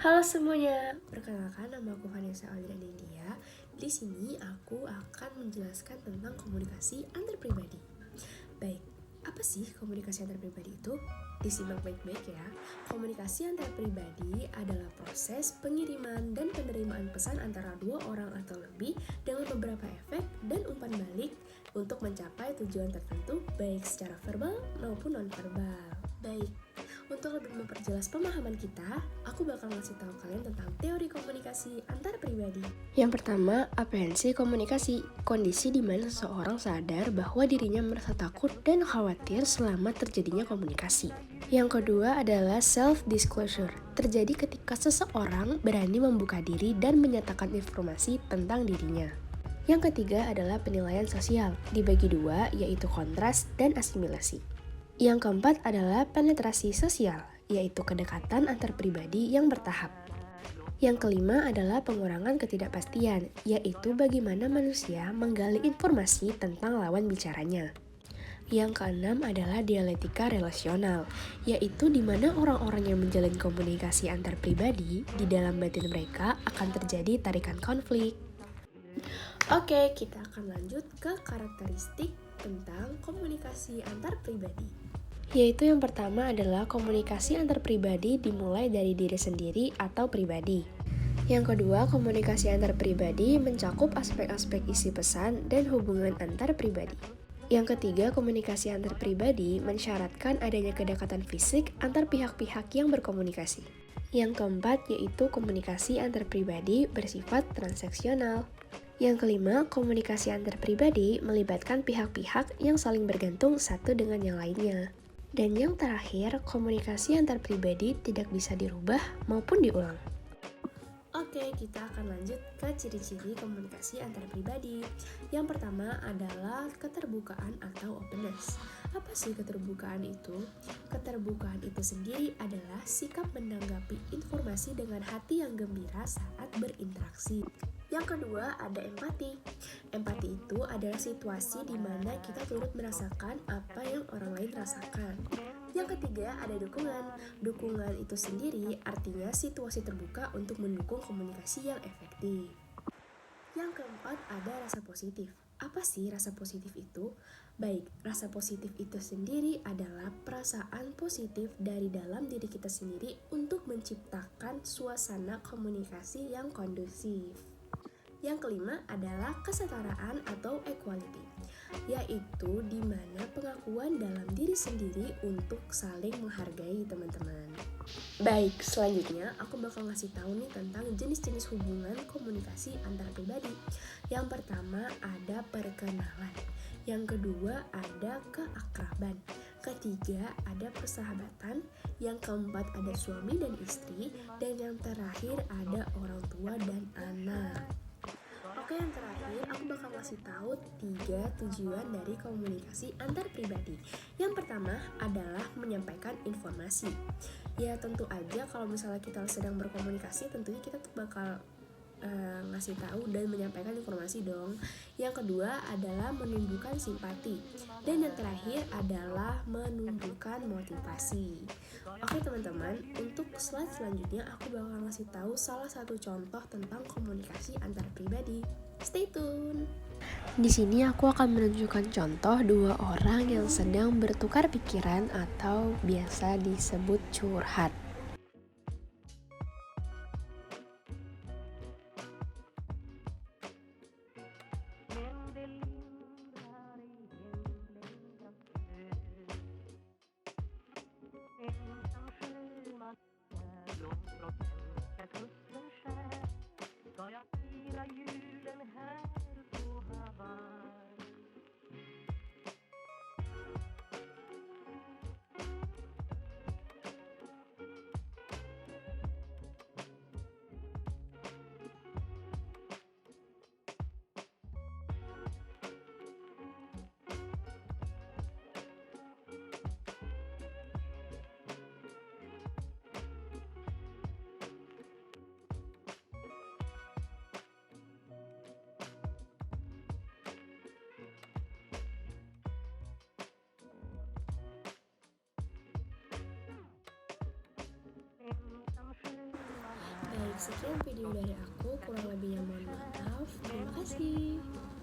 Halo semuanya, perkenalkan nama aku Vanessa Audrey India. Di sini aku akan menjelaskan tentang komunikasi antar pribadi. Baik, apa sih komunikasi antar pribadi itu? Disimak baik-baik ya. Komunikasi antar pribadi adalah proses pengiriman dan penerimaan pesan antara dua orang atau lebih dengan beberapa efek dan umpan balik untuk mencapai tujuan tertentu baik secara verbal maupun non-verbal. Baik, untuk lebih memperjelas pemahaman kita, aku bakal ngasih tahu kalian tentang teori komunikasi antar pribadi. Yang pertama, aprehensi komunikasi, kondisi di mana seseorang sadar bahwa dirinya merasa takut dan khawatir selama terjadinya komunikasi. Yang kedua adalah self-disclosure, terjadi ketika seseorang berani membuka diri dan menyatakan informasi tentang dirinya. Yang ketiga adalah penilaian sosial, dibagi dua yaitu kontras dan asimilasi. Yang keempat adalah penetrasi sosial, yaitu kedekatan antar pribadi yang bertahap. Yang kelima adalah pengurangan ketidakpastian, yaitu bagaimana manusia menggali informasi tentang lawan bicaranya. Yang keenam adalah dialektika relasional, yaitu di mana orang-orang yang menjalin komunikasi antar pribadi, di dalam batin mereka akan terjadi tarikan konflik. Oke, kita akan lanjut ke karakteristik tentang komunikasi antar pribadi. Yaitu yang pertama adalah komunikasi antar pribadi dimulai dari diri sendiri atau pribadi. Yang kedua, komunikasi antar pribadi mencakup aspek-aspek isi pesan dan hubungan antar pribadi. Yang ketiga, komunikasi antar pribadi mensyaratkan adanya kedekatan fisik antar pihak-pihak yang berkomunikasi. Yang keempat, yaitu komunikasi antar pribadi bersifat transaksional. Yang kelima, komunikasi antar pribadi melibatkan pihak-pihak yang saling bergantung satu dengan yang lainnya. Dan yang terakhir, komunikasi antar pribadi tidak bisa dirubah maupun diulang. Oke, kita akan lanjut ke ciri-ciri komunikasi antar pribadi. Yang pertama adalah keterbukaan atau openness. Apa sih keterbukaan itu? Keterbukaan itu sendiri adalah sikap menanggapi informasi dengan hati yang gembira saat berinteraksi. Yang kedua ada empati. Empati itu adalah situasi di mana kita turut merasakan apa yang orang lain rasakan. Yang ketiga ada dukungan. Dukungan itu sendiri artinya situasi terbuka untuk mendukung komunikasi yang efektif. Yang keempat ada rasa positif. Apa sih rasa positif itu? Baik, rasa positif itu sendiri adalah perasaan positif dari dalam diri kita sendiri untuk menciptakan suasana komunikasi yang kondusif. Yang kelima adalah kesetaraan atau equality, yaitu di mana pengakuan dalam diri sendiri untuk saling menghargai teman-teman. Baik, selanjutnya aku bakal ngasih tahu nih tentang jenis-jenis hubungan komunikasi antar pribadi. Yang pertama ada perkenalan, yang kedua ada keakraban, ketiga ada persahabatan, yang keempat ada suami dan istri, dan yang terakhir ada orang tua dan anak. Oke, yang terakhir aku bakal ngasih tahu 3 tujuan dari komunikasi antar pribadi. Yang pertama adalah menyampaikan informasi. Ya tentu aja kalau misalnya kita sedang berkomunikasi tentunya kita tuh bakal ngasih tahu dan menyampaikan informasi dong. Yang kedua adalah menumbuhkan simpati. Dan yang terakhir adalah menumbuhkan motivasi. Oke teman-teman, untuk slide selanjutnya aku bakal ngasih tahu salah satu contoh tentang komunikasi antar pribadi. Stay tune. Di sini aku akan menunjukkan contoh dua orang yang sedang bertukar pikiran atau biasa disebut curhat. Baik, sekian video dari aku. Kurang lebihnya mohon maaf.